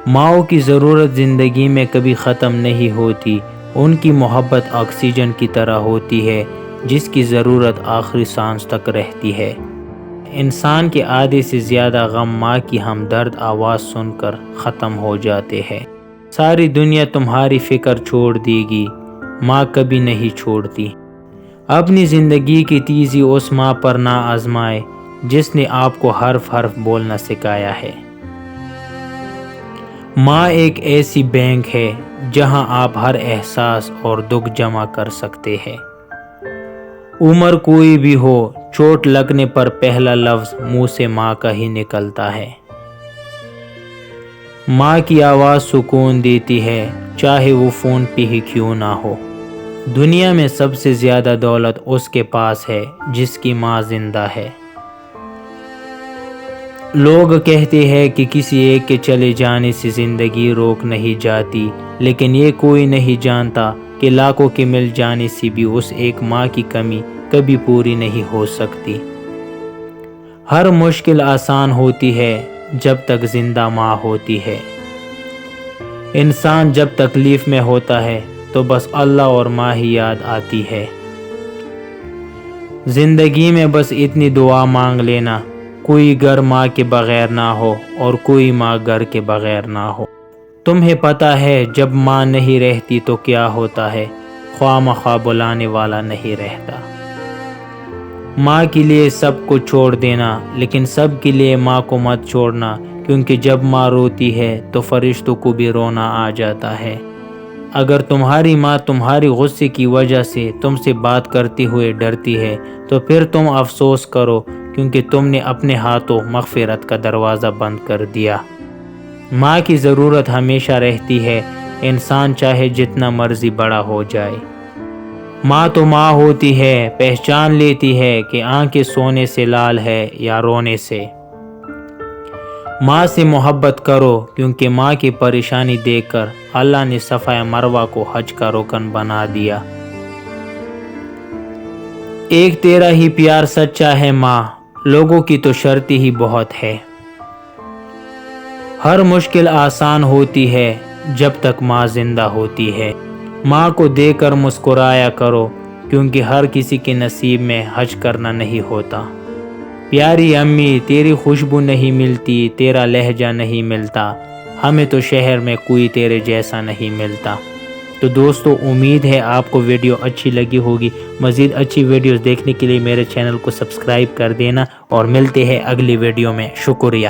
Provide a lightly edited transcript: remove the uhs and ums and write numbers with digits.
ماؤں کی ضرورت زندگی میں کبھی ختم نہیں ہوتی، ان کی محبت آکسیجن کی طرح ہوتی ہے جس کی ضرورت آخری سانس تک رہتی ہے۔ انسان کے آدھے سے زیادہ غم ماں کی ہمدرد آواز سن کر ختم ہو جاتے ہیں۔ ساری دنیا تمہاری فکر چھوڑ دے گی، ماں کبھی نہیں چھوڑتی۔ اپنی زندگی کی تیزی اس ماں پر نہ آزمائے جس نے آپ کو حرف حرف بولنا سکھایا ہے۔ ماں ایک ایسی بینک ہے جہاں آپ ہر احساس اور دکھ جمع کر سکتے ہیں۔ عمر کوئی بھی ہو، چوٹ لگنے پر پہلا لفظ منہ سے ماں کا ہی نکلتا ہے۔ ماں کی آواز سکون دیتی ہے، چاہے وہ فون پہ ہی کیوں نہ ہو۔ دنیا میں سب سے زیادہ دولت اس کے پاس ہے جس کی ماں زندہ ہے۔ لوگ کہتے ہیں کہ کسی ایک کے چلے جانے سے زندگی روک نہیں جاتی، لیکن یہ کوئی نہیں جانتا کہ لاکھوں کے مل جانے سے بھی اس ایک ماں کی کمی کبھی پوری نہیں ہو سکتی۔ ہر مشکل آسان ہوتی ہے جب تک زندہ ماں ہوتی ہے۔ انسان جب تکلیف میں ہوتا ہے تو بس اللہ اور ماں ہی یاد آتی ہے۔ زندگی میں بس اتنی دعا مانگ لینا، کوئی گھر ماں کے بغیر نہ ہو اور کوئی ماں گھر کے بغیر نہ ہو۔ تمہیں پتہ ہے جب ماں نہیں رہتی تو کیا ہوتا ہے، خواہ مخواہ بلانے والا نہیں رہتا۔ ماں کے لیے سب کو چھوڑ دینا، لیکن سب کے لیے ماں کو مت چھوڑنا، کیونکہ جب ماں روتی ہے تو فرشتوں کو بھی رونا آ جاتا ہے۔ اگر تمہاری ماں تمہاری غصے کی وجہ سے تم سے بات کرتے ہوئے ڈرتی ہے تو پھر تم افسوس کرو، کیونکہ تم نے اپنے ہاتھوں مغفرت کا دروازہ بند کر دیا۔ ماں کی ضرورت ہمیشہ رہتی ہے، انسان چاہے جتنا مرضی بڑا ہو جائے۔ ماں تو ماں ہوتی ہے، پہچان لیتی ہے کہ آنکھیں سونے سے لال ہے یا رونے سے۔ ماں سے محبت کرو، کیونکہ ماں کی پریشانی دیکھ کر اللہ نے صفا مروہ کو حج کا رکن بنا دیا۔ ایک تیرا ہی پیار سچا ہے ماں، لوگوں کی تو شرط ہی بہت ہے۔ ہر مشکل آسان ہوتی ہے جب تک ماں زندہ ہوتی ہے۔ ماں کو دیکھ کر مسکرایا کرو، کیونکہ ہر کسی کے نصیب میں حج کرنا نہیں ہوتا۔ پیاری امی، تیری خوشبو نہیں ملتی، تیرا لہجہ نہیں ملتا، ہمیں تو شہر میں کوئی تیرے جیسا نہیں ملتا۔ تو دوستو، امید ہے آپ کو ویڈیو اچھی لگی ہوگی۔ مزید اچھی ویڈیوز دیکھنے کے لیے میرے چینل کو سبسکرائب کر دینا، اور ملتے ہیں اگلی ویڈیو میں۔ شکریہ۔